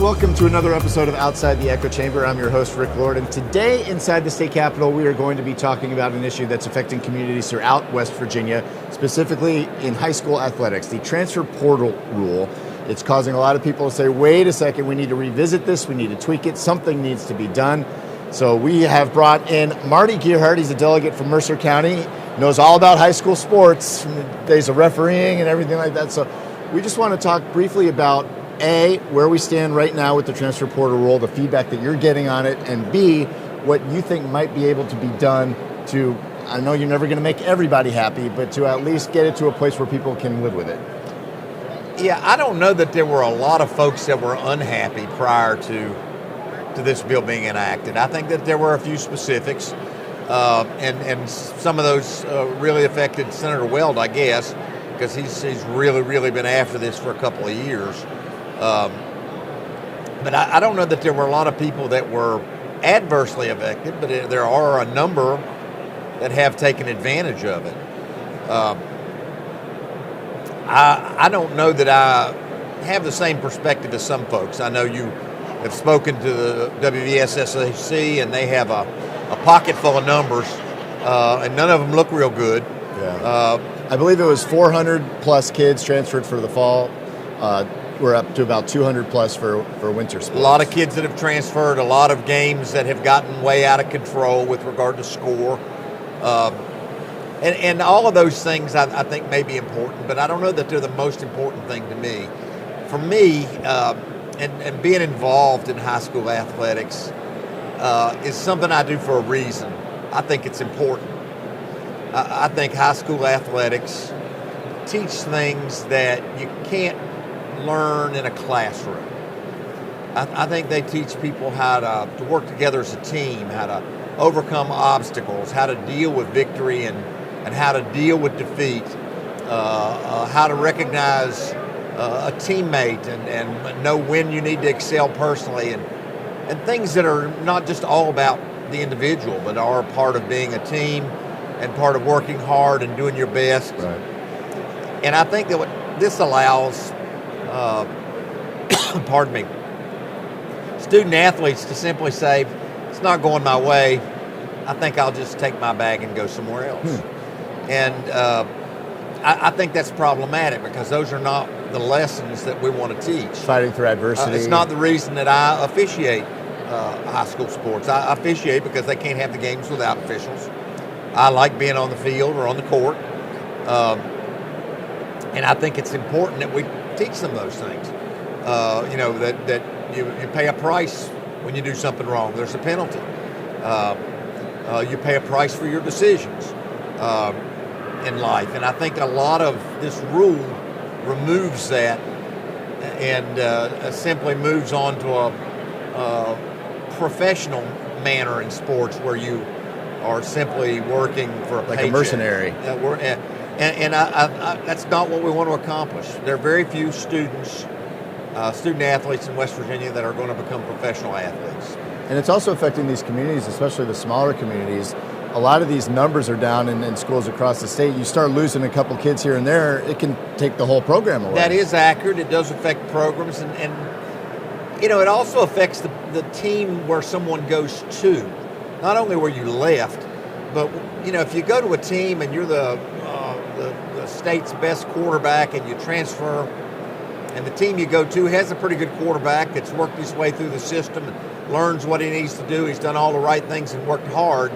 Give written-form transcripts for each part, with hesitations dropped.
welcome to another episode of Outside the Echo Chamber. I'm your host, Rick Lord, and today inside the state capitol, we are going to be talking about an issue that's affecting communities throughout West Virginia, specifically in high school athletics, the transfer portal rule. It's causing a lot of people to say, wait a second, we need to revisit this, we need to tweak it, something needs to be done. So we have brought in Marty Gearheart. He's a delegate from Mercer County, knows all about high school sports, from the days of refereeing and everything like that. So we just want to talk briefly about A, where we stand right now with the transfer portal rule, the feedback that you're getting on it, and B, what you think might be able to be done to, I know you're never going to make everybody happy, but to at least get it to a place where people can live with it. Yeah, I don't know that there were a lot of folks that were unhappy prior to this bill being enacted. I think that there were a few specifics, and some of those really affected Senator Weld, I guess, because he's really been after this for a couple of years. But I don't know that there were a lot of people that were adversely affected, but there are a number that have taken advantage of it. I don't know that I have the same perspective as some folks. I know you have spoken to the WVSSAC, and they have a pocket full of numbers, and none of them look real good. Yeah. I believe it was 400 plus kids transferred for the fall. We're up to about 200 plus for winter sports. A lot of kids that have transferred, a lot of games that have gotten way out of control with regard to score. And all of those things I think may be important, but I don't know that they're the most important thing to me. For me, and being involved in high school athletics is something I do for a reason. I think it's important. I think high school athletics teach things that you can't learn in a classroom. I think they teach people how to work together as a team, how to overcome obstacles, how to deal with victory and how to deal with defeat, how to recognize a teammate and know when you need to excel personally, and things that are not just all about the individual, but are part of being a team and part of working hard and doing your best. Right. And I think that what this allows pardon me, student athletes to simply say, it's not going my way, I think I'll just take my bag and go somewhere else. And I think that's problematic because those are not the lessons that we want to teach. Fighting through adversity. It's not the reason that I officiate high school sports. I officiate because they can't have the games without officials. I like being on the field or on the court. And I think it's important that we teach them those things. That you pay a price when you do something wrong. There's a penalty. You pay a price for your decisions in life. And I think a lot of this rule removes that and simply moves on to a professional manner in sports where you are simply working for a like paycheck. A mercenary. And that's not what we want to accomplish. There are very few student athletes in West Virginia that are going to become professional athletes. And it's also affecting these communities, especially the smaller communities. A lot of these numbers are down in schools across the state. You start losing a couple kids here and there, it can take the whole program away. That is accurate. It does affect programs. And it also affects the team where someone goes to. Not only where you left, but, if you go to a team and you're the state's best quarterback and you transfer, and the team you go to has a pretty good quarterback that's worked his way through the system and learns what he needs to do. He's done all the right things and worked hard,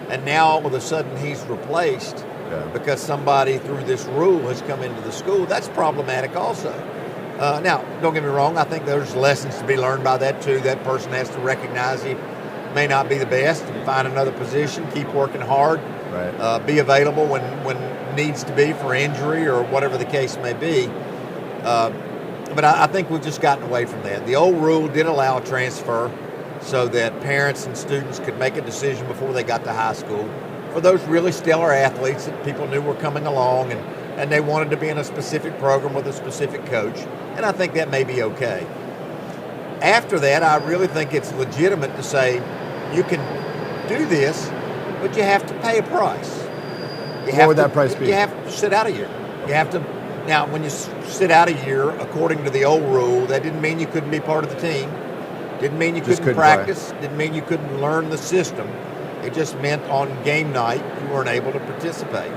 and now all of a sudden he's replaced because somebody through this rule has come into the school. That's problematic also. Now, don't get me wrong, I think there's lessons to be learned by that too. That person has to recognize he may not be the best and find another position, keep working hard, right. Be available when needs to be for injury or whatever the case may be. But I think we've just gotten away from that. The old rule did allow a transfer so that parents and students could make a decision before they got to high school for those really stellar athletes that people knew were coming along and they wanted to be in a specific program with a specific coach. And I think that may be okay. After that, I really think it's legitimate to say you can do this, but you have to pay a price. What would that price be? You have to sit out a year. You have to Now, when you sit out a year, according to the old rule, that didn't mean you couldn't be part of the team. Didn't mean you couldn't practice. Play. Didn't mean you couldn't learn the system. It just meant on game night you weren't able to participate.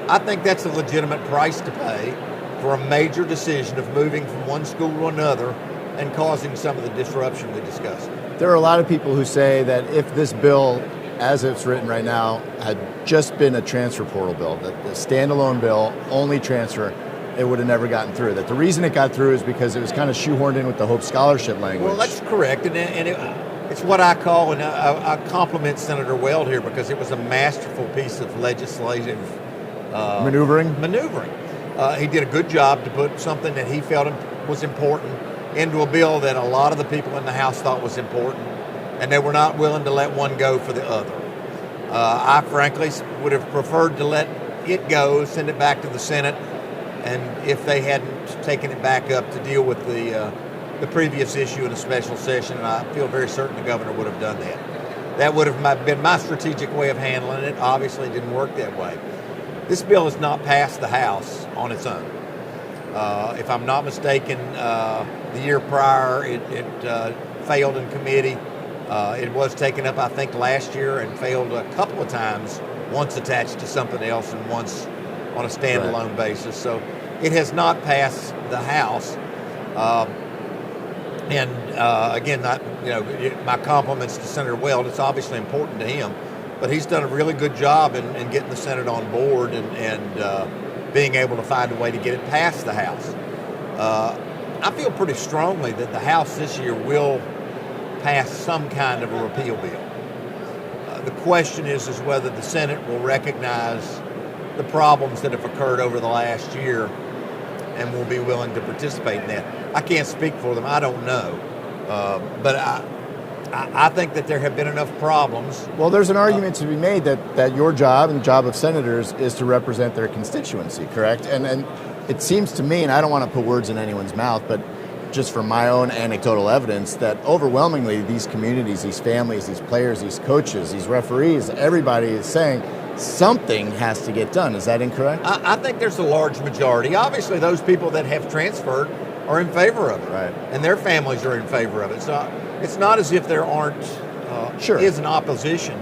I think that's a legitimate price to pay for a major decision of moving from one school to another and causing some of the disruption we discussed. There are a lot of people who say that if this bill, as it's written right now, had just been a transfer portal bill, that the standalone bill, only transfer, it would have never gotten through. That the reason it got through is because it was kind of shoehorned in with the Hope Scholarship language. Well, that's correct, and it's what I call, and I compliment Senator Weld here because it was a masterful piece of legislative maneuvering. He did a good job to put something that he felt was important into a bill that a lot of the people in the House thought was important, and they were not willing to let one go for the other. I frankly would have preferred to let it go, send it back to the Senate, and if they hadn't taken it back up to deal with the previous issue in a special session, and I feel very certain the governor would have done that. That would have been my strategic way of handling it. Obviously, it didn't work that way. This bill has not passed the House on its own. If I'm not mistaken, the year prior, it failed in committee. It was taken up, I think, last year and failed a couple of times, once attached to something else and once on a standalone basis. So it has not passed the House. Again, my compliments to Senator Weld. It's obviously important to him, but he's done a really good job in getting the Senate on board and being able to find a way to get it past the House. I feel pretty strongly that the House this year will pass some kind of a repeal bill. The question is whether the Senate will recognize the problems that have occurred over the last year and will be willing to participate in that. I can't speak for them. I don't know. But I think that there have been enough problems. Well, there's an argument to be made that your job and the job of senators is to represent their constituency, correct? And it seems to me, and I don't want to put words in anyone's mouth, but just from my own anecdotal evidence, that overwhelmingly these communities, these families, these players, these coaches, these referees, everybody is saying something has to get done. Is that incorrect? I think there's a large majority. Obviously, those people that have transferred are in favor of it. Right. And their families are in favor of it. So it's not as if there is an opposition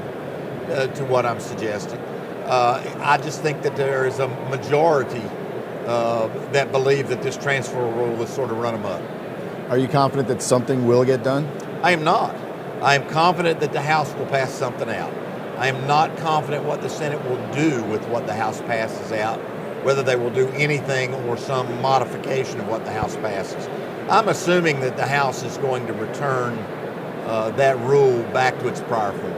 to what I'm suggesting. I just think that there is a majority that believe that this transfer rule is sort of run amok. Are you confident that something will get done? I am not. I am confident that the House will pass something out. I am not confident what the Senate will do with what the House passes out, whether they will do anything or some modification of what the House passes. I'm assuming that the House is going to return that rule back to its prior form.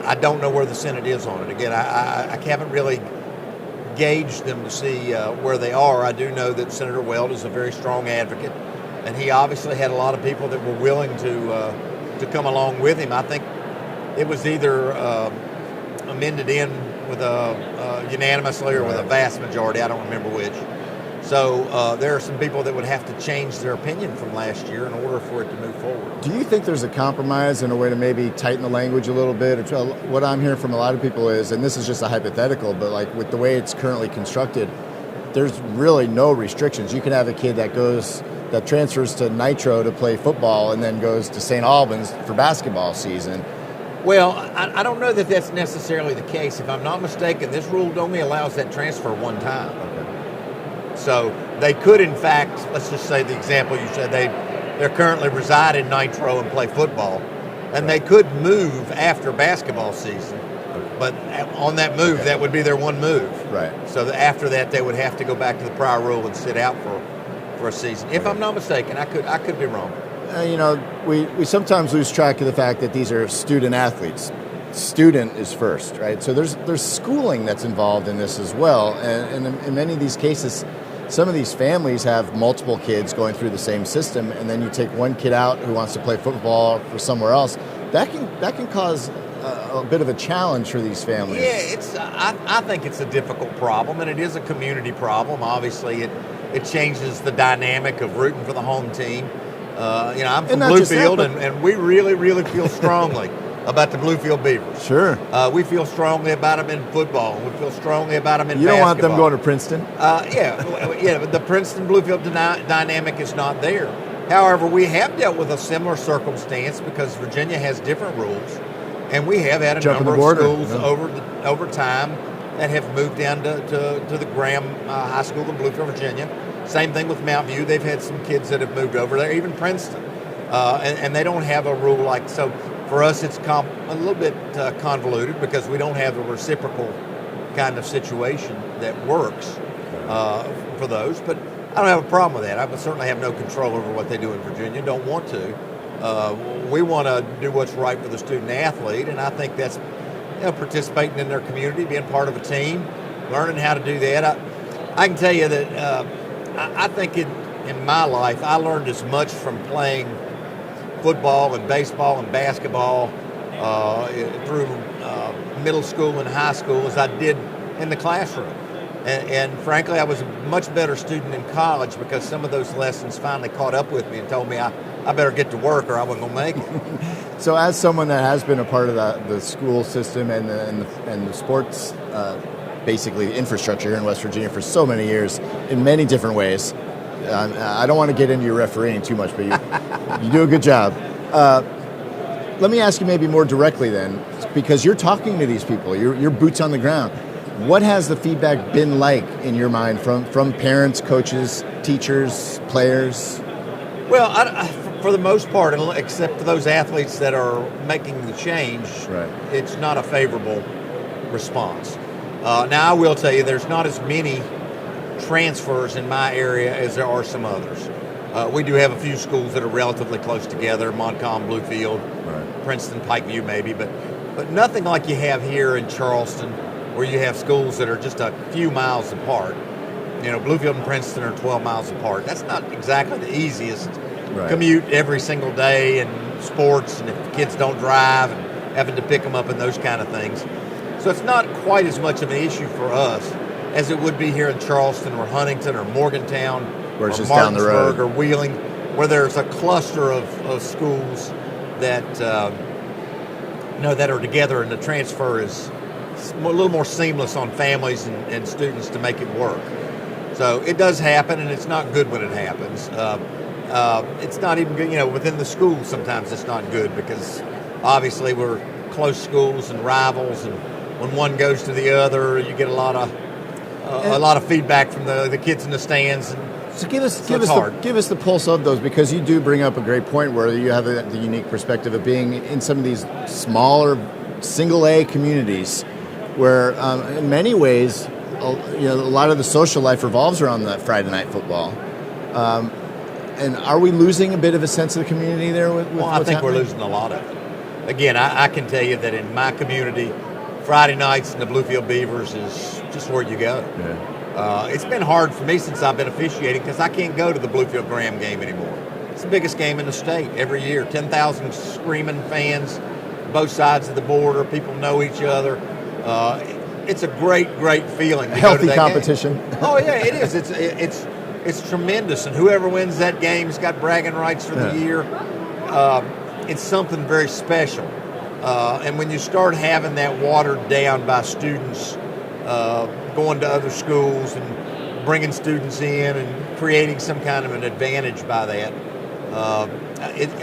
I don't know where the Senate is on it. Again, I haven't really gauged them to see where they are. I do know that Senator Weld is a very strong advocate, and he obviously had a lot of people that were willing to come along with him. I think it was either amended in with unanimously or with a vast majority. I don't remember which. So there are some people that would have to change their opinion from last year in order for it to move forward. Do you think there's a compromise in a way to maybe tighten the language a little bit? What I'm hearing from a lot of people is, and this is just a hypothetical, but like with the way it's currently constructed, there's really no restrictions. You can have a kid that transfers to Nitro to play football and then goes to St. Albans for basketball season. Well, I don't know that that's necessarily the case. If I'm not mistaken, this rule only allows that transfer one time. Okay. So they could, in fact, let's just say the example you said, they're currently reside in Nitro and play football, and they could move after basketball season. But on that move, that would be their one move. Right. So after that, they would have to go back to the prior rule and sit out for a season. If I'm not mistaken, I could be wrong. We sometimes lose track of the fact that these are student athletes. Student is first, right? So there's schooling that's involved in this as well. And in many of these cases, some of these families have multiple kids going through the same system, and then you take one kid out who wants to play football for somewhere else. That can cause a bit of a challenge for these families. Yeah, I think it's a difficult problem, and it is a community problem. Obviously, it changes the dynamic of rooting for the home team. I'm from Bluefield, and we really, really feel strongly about the Bluefield Beavers. Sure. We feel strongly about them in football. We feel strongly about them in You don't want them basketball. going to Princeton? Yeah, but the Princeton Bluefield dynamic is not there. However, we have dealt with a similar circumstance because Virginia has different rules, and we have had a number of schools over time that have moved down to the Graham High School in Bluefield, Virginia. Same thing with Mount View. They've had some kids that have moved over there, even Princeton, and they don't have a rule like so. For us, it's a little bit convoluted because we don't have a reciprocal kind of situation that works for those. But I don't have a problem with that. I certainly have no control over what they do in Virginia. Don't want to. We want to do what's right for the student athlete, and I think that's participating in their community, being part of a team, learning how to do that. I can tell you that I think in my life I learned as much from playing football and baseball and basketball through middle school and high school as I did in the classroom. And frankly, I was a much better student in college because some of those lessons finally caught up with me and told me I better get to work or I wasn't going to make it. So as someone that has been a part of the school system and the sports basically infrastructure here in West Virginia for so many years in many different ways, I don't want to get into your refereeing too much, but you do a good job. Let me ask you maybe more directly then, because you're talking to these people, you're boots on the ground. What has the feedback been like in your mind from parents, coaches, teachers, players? Well, for the most part, except for those athletes that are making the change, right, it's not a favorable response. Now, I will tell you, there's not as many transfers in my area as there are some others. We do have a few schools that are relatively close together, Montcalm, Bluefield, right, Princeton, Pikeview maybe, but nothing like you have here in Charleston where you have schools that are just a few miles apart. Bluefield and Princeton are 12 miles apart. That's not exactly the easiest commute every single day in sports, and if the kids don't drive, and having to pick them up and those kind of things. So it's not quite as much of an issue for us as it would be here in Charleston or Huntington or Morgantown where it's or just down the road, or Wheeling, where there's a cluster of schools that that are together, and the transfer is a little more seamless on families and students to make it work. So it does happen, and it's not good when it happens. It's not even good, within the school sometimes it's not good because obviously we're close schools and rivals, and when one goes to the other, you get a lot of feedback from the kids in the stands. So give us the pulse of those, because you do bring up a great point where you have the unique perspective of being in some of these smaller single A communities where in many ways a lot of the social life revolves around that Friday night football. And are we losing a bit of a sense of the community there? Well, I think we're losing a lot of it. Again, I can tell you that in my community, Friday nights in the Bluefield Beavers is just where you go. Yeah. It's been hard for me since I've been officiating because I can't go to the Bluefield Graham game anymore. It's the biggest game in the state every year. 10,000 screaming fans, both sides of the border. People know each other. It's a great feeling. A healthy competition. Oh yeah, it is. It's tremendous, and whoever wins that game's got bragging rights for the year. It's something very special. And when you start having that watered down by students going to other schools and bringing students in and creating some kind of an advantage by that,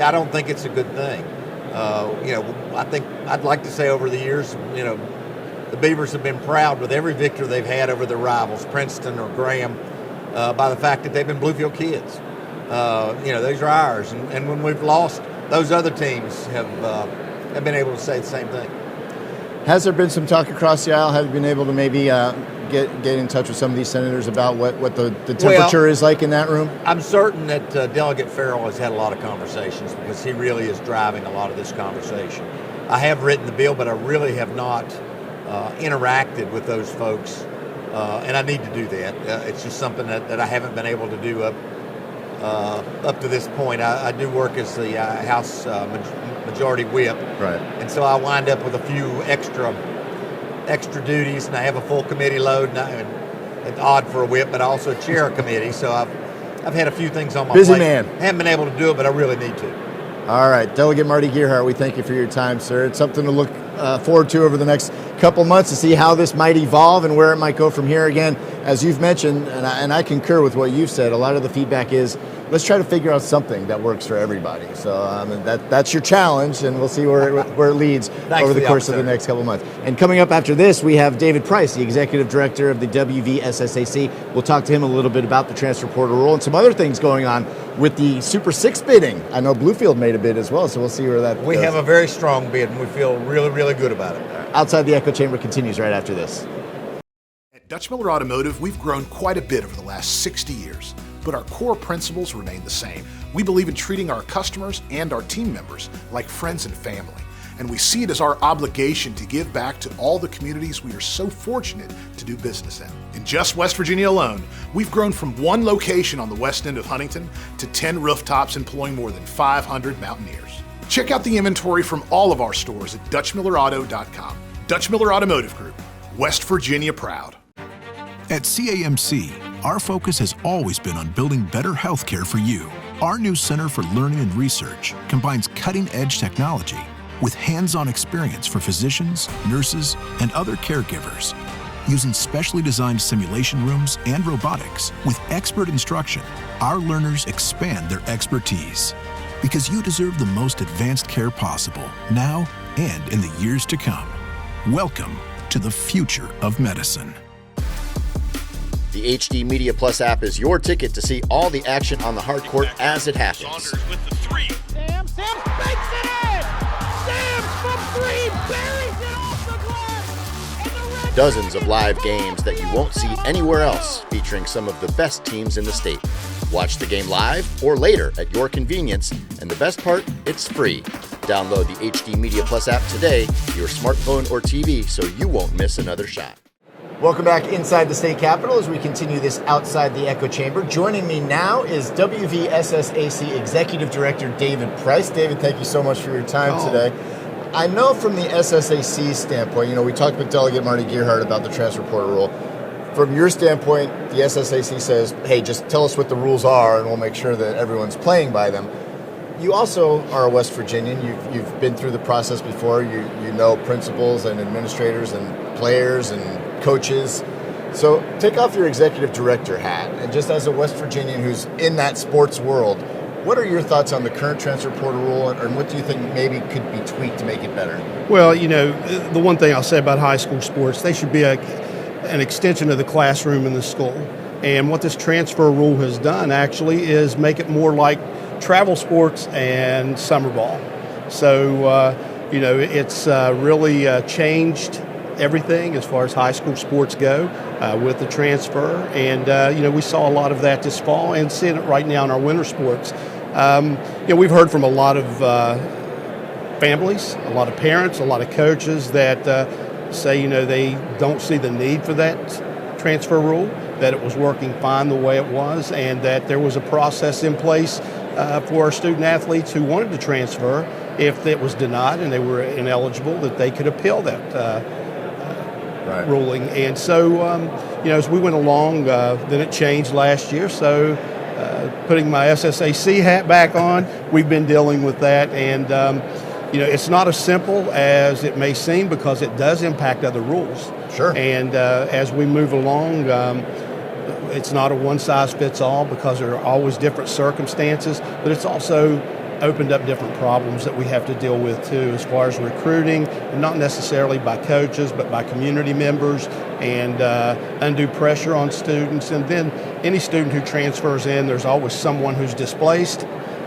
I don't think it's a good thing. I think I'd like to say over the years, the Beavers have been proud with every victory they've had over their rivals, Princeton or Graham, by the fact that they've been Bluefield kids. Those are ours. And when we've lost, those other teams have been able to say the same thing. Has there been some talk across the aisle? Have you been able to maybe get in touch with some of these senators about what the temperature is like in that room? I'm certain that Delegate Farrell has had a lot of conversations because he really is driving a lot of this conversation. I have written the bill, but I really have not interacted with those folks, and I need to do that. It's just something that I haven't been able to do up to this point. I do work as the House Majority Whip, right? And so I wind up with a few extra duties, and I have a full committee load, and it's odd for a whip, but I also chair a committee. So I've had a few things on my plate. Busy man. I haven't been able to do it, but I really need to. All right, Delegate Marty Gearheart, we thank you for your time, sir. It's something to look forward to over the next couple months to see how this might evolve and where it might go from here. Again, as you've mentioned, and I concur with what you've said, a lot of the feedback is let's try to figure out something that works for everybody. So that's your challenge, and we'll see where it leads over the course of the next couple months. And coming up after this, we have David Price, the Executive Director of the WVSSAC. We'll talk to him a little bit about the transfer portal rule and some other things going on with the Super 6 bidding. I know Bluefield made a bid as well, so we'll see where that goes. We have a very strong bid, and we feel really, really good about it. Outside the Echo Chamber continues right after this. At Dutch Miller Automotive, we've grown quite a bit over the last 60 years, but our core principles remain the same. We believe in treating our customers and our team members like friends and family, and we see it as our obligation to give back to all the communities we are so fortunate to do business in. In just West Virginia alone, we've grown from one location on the west end of Huntington to 10 rooftops employing more than 500 Mountaineers. Check out the inventory from all of our stores at DutchMillerAuto.com. Dutch Miller Automotive Group, West Virginia proud. At CAMC, our focus has always been on building better healthcare for you. Our new Center for Learning and Research combines cutting-edge technology with hands-on experience for physicians, nurses, and other caregivers. Using specially designed simulation rooms and robotics with expert instruction, our learners expand their expertise. Because you deserve the most advanced care possible, now and in the years to come. Welcome to the future of medicine. The HD Media Plus app is your ticket to see all the action on the hard court as it happens. Saunders with the three. Sam makes it in! Sam from three buries it off the glass! And the Red Dozens of live games that you won't see anywhere else, featuring some of the best teams in the state. Watch the game live or later at your convenience, and the best part, it's free. Download the HD Media Plus app today to your smartphone or TV so you won't miss another shot. Welcome back inside the state capitol as we continue this outside the echo chamber. Joining me now is WVSSAC Executive Director David Price. David, thank you so much for your time today. I know from the SSAC standpoint, we talked with Delegate Marty Gearheart about the transfer portal rule. From your standpoint, the SSAC says, hey, just tell us what the rules are and we'll make sure that everyone's playing by them. You also are a West Virginian. You've been through the process before. You know principals and administrators and players and coaches. So take off your executive director hat, and just as a West Virginian who's in that sports world, what are your thoughts on the current transfer portal rule, and what do you think maybe could be tweaked to make it better? Well, the one thing I'll say about high school sports, they should be an extension of the classroom in the school. And what this transfer rule has done actually is make it more like travel sports and summer ball. So, it's really changed everything as far as high school sports go with the transfer. And, we saw a lot of that this fall and seeing it right now in our winter sports. We've heard from a lot of families, a lot of parents, a lot of coaches that say, they don't see the need for that transfer rule, that it was working fine the way it was, and that there was a process in place for our student athletes who wanted to transfer. If it was denied and they were ineligible, that they could appeal that ruling. And so, as we went along, then it changed last year. So putting my SSAC hat back on, we've been dealing with that. And, it's not as simple as it may seem because it does impact other rules. Sure. And as we move along, it's not a one-size-fits-all because there are always different circumstances, but it's also opened up different problems that we have to deal with too as far as recruiting, and not necessarily by coaches, but by community members, and undue pressure on students. And then any student who transfers in, there's always someone who's displaced,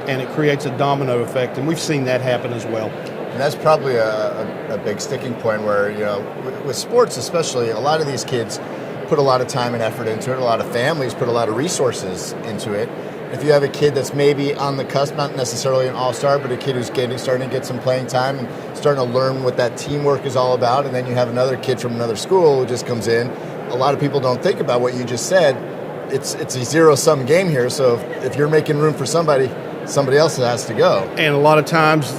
and it creates a domino effect, and we've seen that happen as well. And that's probably a big sticking point where, with sports especially, a lot of these kids put a lot of time and effort into it. A lot of families put a lot of resources into it. If you have a kid that's maybe on the cusp, not necessarily an all-star, but a kid who's starting to get some playing time and starting to learn what that teamwork is all about, and then you have another kid from another school who just comes in, a lot of people don't think about what you just said. It's a zero-sum game here, so if you're making room for somebody else has to go. And a lot of times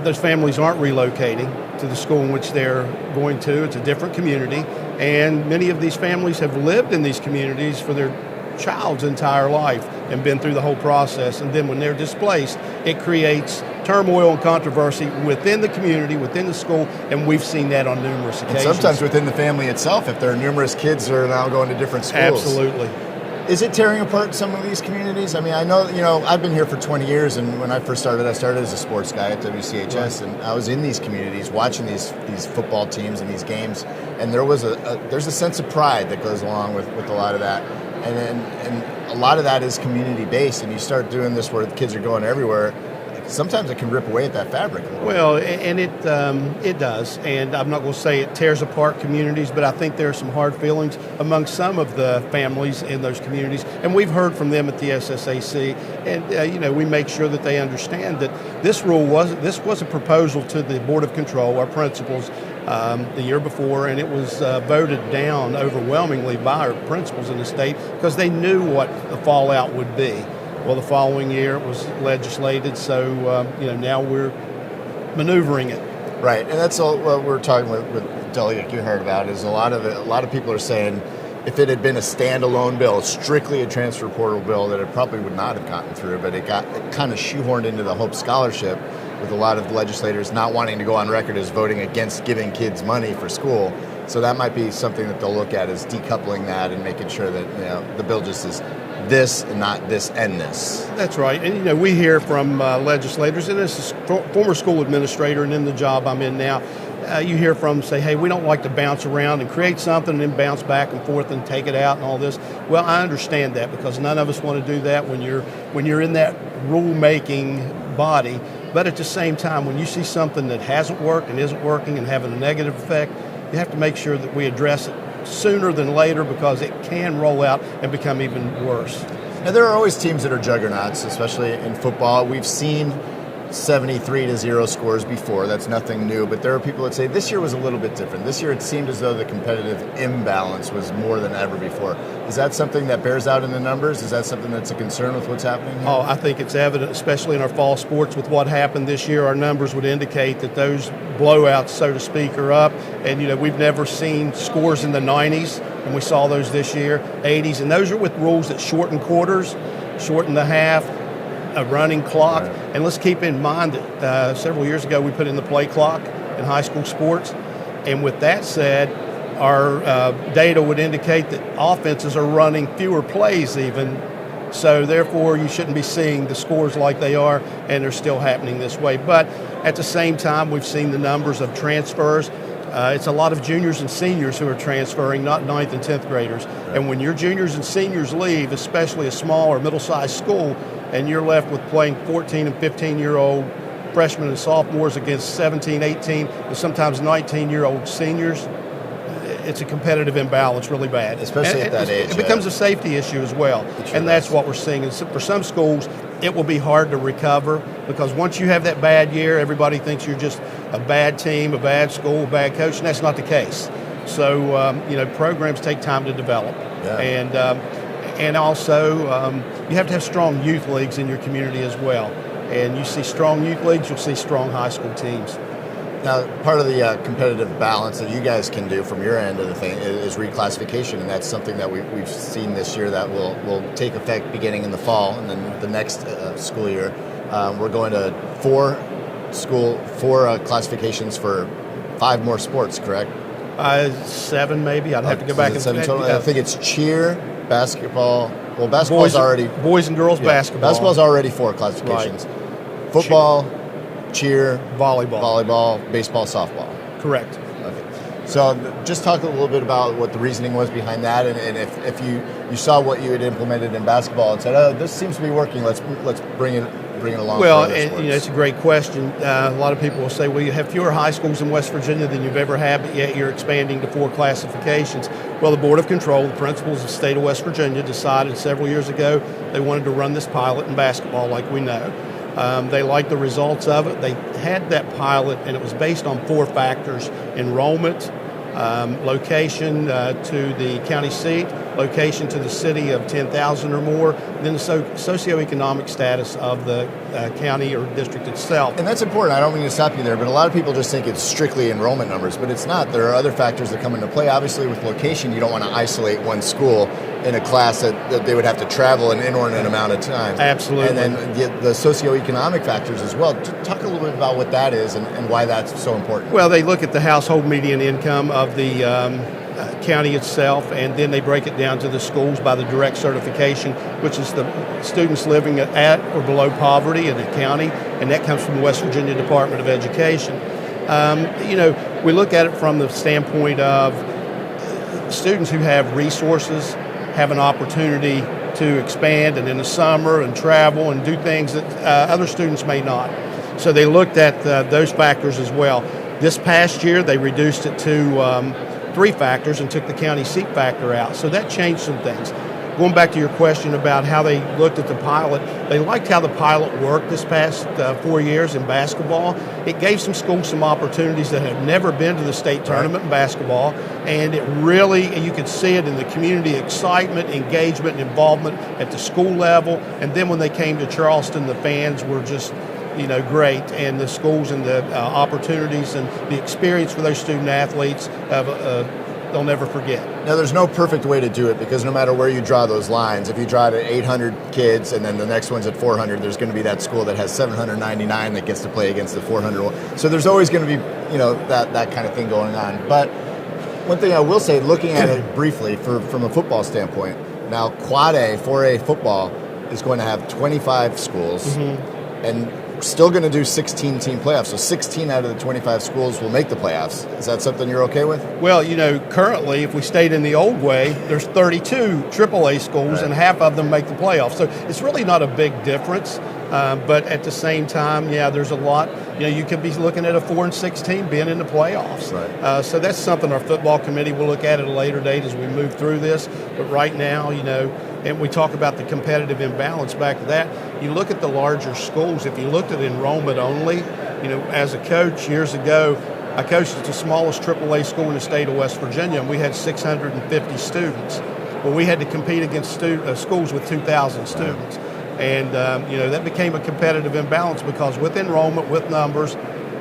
those families aren't relocating to the school in which they're going to. It's a different community, and many of these families have lived in these communities for their child's entire life and been through the whole process. And then when they're displaced, it creates turmoil and controversy within the community, within the school, and we've seen that on numerous occasions. And sometimes within the family itself, if there are numerous kids that are now going to different schools. Absolutely. Is it tearing apart some of these communities? I mean, I know, I've been here for 20 years, and when I first started, I started as a sports guy at WCHS, right. and I was in these communities watching these football teams and these games, and there's a sense of pride that goes along with a lot of that, and a lot of that is community-based, and you start doing this where the kids are going everywhere. Sometimes it can rip away at that fabric a little Well, and it does, and I'm not going to say it tears apart communities, but I think there are some hard feelings among some of the families in those communities, and we've heard from them at the SSAC, and we make sure that they understand that this was a proposal to the Board of Control, our principals, the year before, and it was voted down overwhelmingly by our principals in the state because they knew what the fallout would be. Well, the following year it was legislated, so now we're maneuvering it. Right, and that's all what we're talking with Delegate Gearheart about. Is a lot of people are saying if it had been a standalone bill, strictly a transfer portal bill, that it probably would not have gotten through. But it kind of shoehorned into the Hope Scholarship, with a lot of legislators not wanting to go on record as voting against giving kids money for school. So that might be something that they'll look at, is decoupling that and making sure that the bill just is this and not this and this. That's right. And we hear from legislators, and as a former school administrator and in the job I'm in now, you hear from them say, hey, we don't like to bounce around and create something and then bounce back and forth and take it out and all this. Well, I understand that, because none of us want to do that when you're in that rule-making body. But at the same time, when you see something that hasn't worked and isn't working and having a negative effect, you have to make sure that we address it sooner than later, because it can roll out and become even worse. Now, there are always teams that are juggernauts, especially in football. We've seen 73-0 scores before. That's nothing new. But there are people that say this year was a little bit different. This year it seemed as though the competitive imbalance was more than ever before. Is that something that bears out in the numbers? Is that something that's a concern with what's happening here? Oh, I think it's evident, especially in our fall sports with what happened this year. Our numbers would indicate that those blowouts, so to speak, are up. And, we've never seen scores in the 90s, and we saw those this year, 80s. And those are with rules that shorten quarters, shorten the half, a running clock. Right. And let's keep in mind that several years ago we put in the play clock in high school sports. And with that said, our data would indicate that offenses are running fewer plays even. So therefore, you shouldn't be seeing the scores like they are, and they're still happening this way. But at the same time, we've seen the numbers of transfers. It's a lot of juniors and seniors who are transferring, not 9th and 10th graders. Right. And when your juniors and seniors leave, especially a small or middle-sized school, and you're left with playing 14 and 15-year-old freshmen and sophomores against 17, 18, and sometimes 19-year-old seniors, it's a competitive imbalance really bad. Especially at that age. It becomes a safety issue as well. And that's what we're seeing. And for some schools, it will be hard to recover, because once you have that bad year, everybody thinks you're just a bad team, a bad school, a bad coach, and that's not the case. So, programs take time to develop. Yeah. And also, you have to have strong youth leagues in your community as well. And you see strong youth leagues, you'll see strong high school teams. Now, part of the competitive balance that you guys can do from your end of the thing is reclassification, and that's something that we've seen this year that will take effect beginning in the fall, and then the next school year. We're going to four classifications for 5 more sports, correct? 7 maybe. I'd have to go back and 7 total. I think it's cheer, basketball. Well, basketball's boys and girls basketball. Basketball's already 4 classifications. Right. Football, cheer, volleyball, baseball, softball. Correct. Okay. So just talk a little bit about what the reasoning was behind that, and if you saw what you had implemented in basketball and said, oh, this seems to be working, let's bring it along. Well, it's a great question. A lot of people will say, well, you have fewer high schools in West Virginia than you've ever had, but yet you're expanding to 4 classifications. Well, the Board of Control, the principals of the state of West Virginia, decided several years ago they wanted to run this pilot in basketball like we know. They liked the results of it. They had that pilot, and it was based on 4 factors: enrollment, location to the county seat, location to the city of 10,000 or more, then the socioeconomic status of the county or district itself. And that's important. I don't mean to stop you there, but a lot of people just think it's strictly enrollment numbers, but it's not. There are other factors that come into play. Obviously, with location, you don't want to isolate one school in a class that they would have to travel an inordinate amount of time. Absolutely. And then the socioeconomic factors as well. Talk a little bit about what that is and why that's so important. Well, they look at the household median income of the county itself, and then they break it down to the schools by the direct certification, which is the students living at or below poverty in the county, and that comes from the West Virginia Department of Education. We look at it from the standpoint of students who have resources have an opportunity to expand and in the summer and travel and do things that other students may not. So they looked at those factors as well. This past year, they reduced it to 3 factors and took the county seat factor out. So that changed some things. Going back to your question about how they looked at the pilot, they liked how the pilot worked this past 4 years in basketball. It gave some schools some opportunities that had never been to the state tournament in basketball, and it really, you could see it in the community excitement, engagement, and involvement at the school level. And then when they came to Charleston, the fans were just great, and the schools and the opportunities and the experience for those student athletes they'll never forget. Now, there's no perfect way to do it because no matter where you draw those lines, if you draw it at 800 kids and then the next one's at 400, there's going to be that school that has 799 that gets to play against the 400. So there's always going to be, that kind of thing going on. But one thing I will say, looking at it briefly from a football standpoint, now Quad A, 4A football is going to have 25 schools, and still going to do 16-team playoffs. So 16 out of the 25 schools will make the playoffs. Is that something you're okay with? Well, currently, if we stayed in the old way, there's 32 AAA schools, and half of them make the playoffs. So it's really not a big difference. But at the same time, there's a lot. You could be looking at a 4-6 team being in the playoffs. Right. So that's something our football committee will look at a later date as we move through this. But right now, and we talk about the competitive imbalance back to that. You look at the larger schools. If you looked at enrollment only, as a coach years ago, I coached at the smallest AAA school in the state of West Virginia, and we had 650 students. Well, we had to compete against schools with 2,000 students. And, that became a competitive imbalance because with enrollment, with numbers,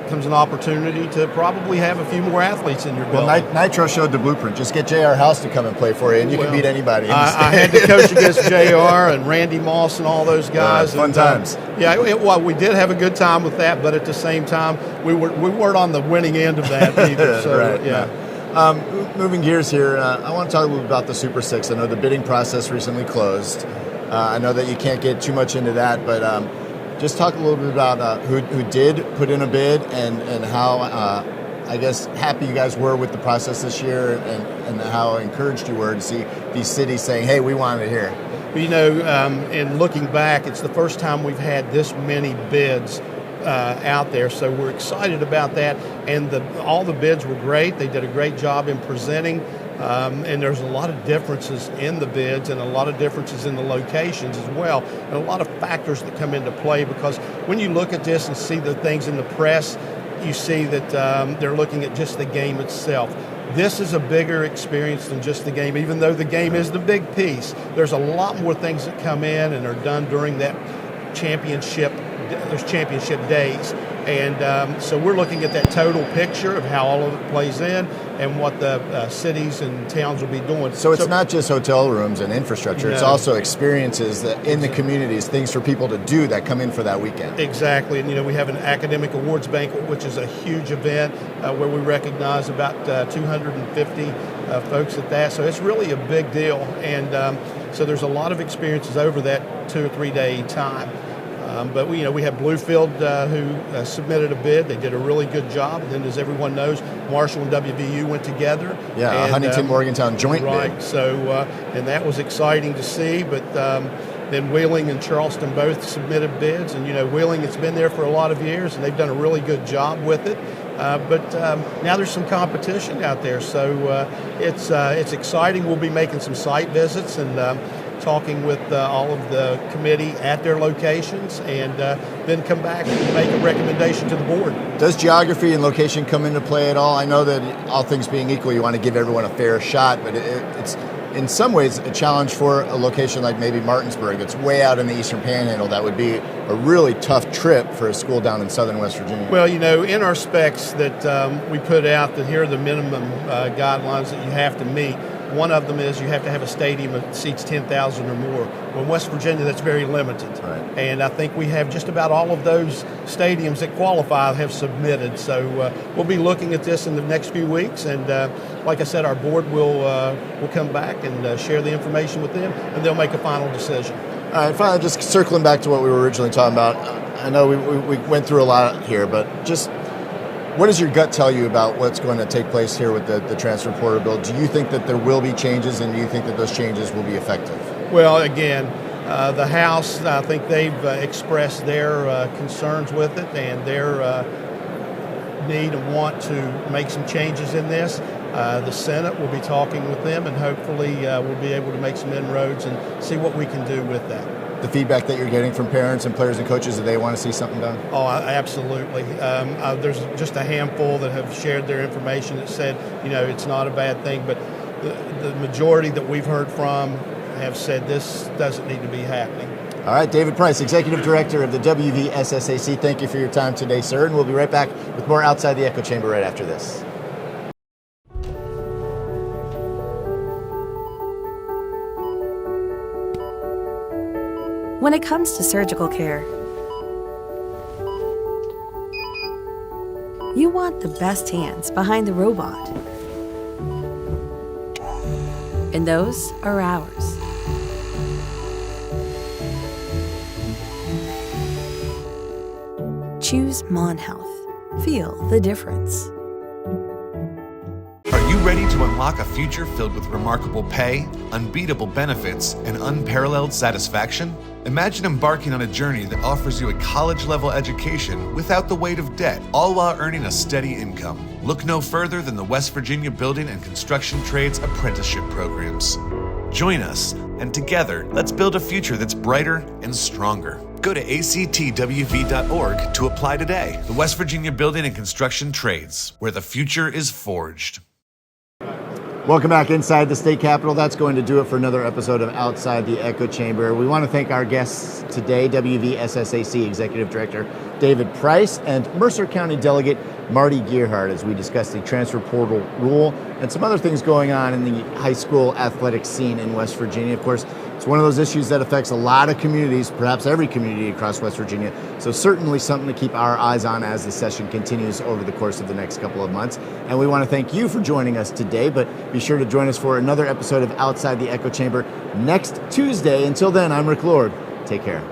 comes an opportunity to probably have a few more athletes in your building. Well, Nitro showed the blueprint. Just get J.R. House to come and play for you, and you can beat anybody. I had to coach against J.R. and Randy Moss and all those guys. Fun times. We did have a good time with that, but at the same time, we weren't on the winning end of that either. So, right. Moving gears here, I want to talk a little bit about the Super Six. I know the bidding process recently closed. I know that you can't get too much into that, but just talk a little bit about who did put in a bid and how, happy you guys were with the process this year and how encouraged you were to see these cities saying, hey, we want it here. In looking back, it's the first time we've had this many bids out there, so we're excited about that. And all the bids were great. They did a great job in presenting. And there's a lot of differences in the bids and a lot of differences in the locations as well, and a lot of factors that come into play because when you look at this and see the things in the press, you see that they're looking at just the game itself. This is a bigger experience than just the game, even though the game is the big piece. There's a lot more things that come in and are done during that championship days. And so we're looking at that total picture of how all of it plays in and what the cities and towns will be doing. So it's not just hotel rooms and infrastructure, it's also experiences in the communities, things for people to do that come in for that weekend. Exactly. And, we have an academic awards banquet, which is a huge event where we recognize about 250 folks at that. So it's really a big deal. And so there's a lot of experiences over that 2 or 3 day time. But we have Bluefield who submitted a bid. They did a really good job. And then, as everyone knows, Marshall and WVU went together. Yeah, and, Huntington-Morgantown joint bid. Right. So, and that was exciting to see. But then Wheeling and Charleston both submitted bids. And, Wheeling, it's been there for a lot of years, and they've done a really good job with it. But now there's some competition out there. So it's exciting. We'll be making some site visits and talking with all of the committee at their locations, and then come back and make a recommendation to the board. Does geography and location come into play at all? I know that all things being equal, you want to give everyone a fair shot, but it's in some ways a challenge for a location like maybe Martinsburg that's way out in the Eastern Panhandle. That would be a really tough trip for a school down in southern West Virginia. Well, in our specs that we put out, that here are the minimum guidelines that you have to meet. One of them is you have to have a stadium that seats 10,000 or more. Well, in West Virginia, that's very limited. Right. And I think we have just about all of those stadiums that qualify have submitted. So we'll be looking at this in the next few weeks. And like I said, our board will come back and share the information with them, and they'll make a final decision. All right, finally, just circling back to what we were originally talking about. I know we went through a lot here, but just what does your gut tell you about what's going to take place here with the transfer portal bill? Do you think that there will be changes, and do you think that those changes will be effective? Well, again, the House, I think they've expressed their concerns with it and their need and want to make some changes in this. The Senate will be talking with them, and hopefully we'll be able to make some inroads and see what we can do with that. The feedback that you're getting from parents and players and coaches, that they want to see something done? Oh, absolutely. There's just a handful that have shared their information that said, it's not a bad thing, but the majority that we've heard from have said this doesn't need to be happening. All right, David Price, Executive Director of the WVSSAC, thank you for your time today, sir, and we'll be right back with more Outside the Echo Chamber right after this. When it comes to surgical care, you want the best hands behind the robot. And those are ours. Choose Mon Health. Feel the difference. Are you ready to unlock a future filled with remarkable pay, unbeatable benefits, and unparalleled satisfaction? Imagine embarking on a journey that offers you a college-level education without the weight of debt, all while earning a steady income. Look no further than the West Virginia Building and Construction Trades Apprenticeship Programs. Join us, and together, let's build a future that's brighter and stronger. Go to actwv.org to apply today. The West Virginia Building and Construction Trades, where the future is forged. Welcome back inside the state capitol. That's going to do it for another episode of Outside the Echo Chamber. We want to thank our guests today, WVSSAC Executive Director David Price and Mercer County Delegate Marty Gearheart, as we discuss the transfer portal rule and some other things going on in the high school athletic scene in West Virginia. Of course, it's one of those issues that affects a lot of communities, perhaps every community across West Virginia. So certainly something to keep our eyes on as the session continues over the course of the next couple of months. And we want to thank you for joining us today, but be sure to join us for another episode of Outside the Echo Chamber next Tuesday. Until then, I'm Rick Lord. Take care.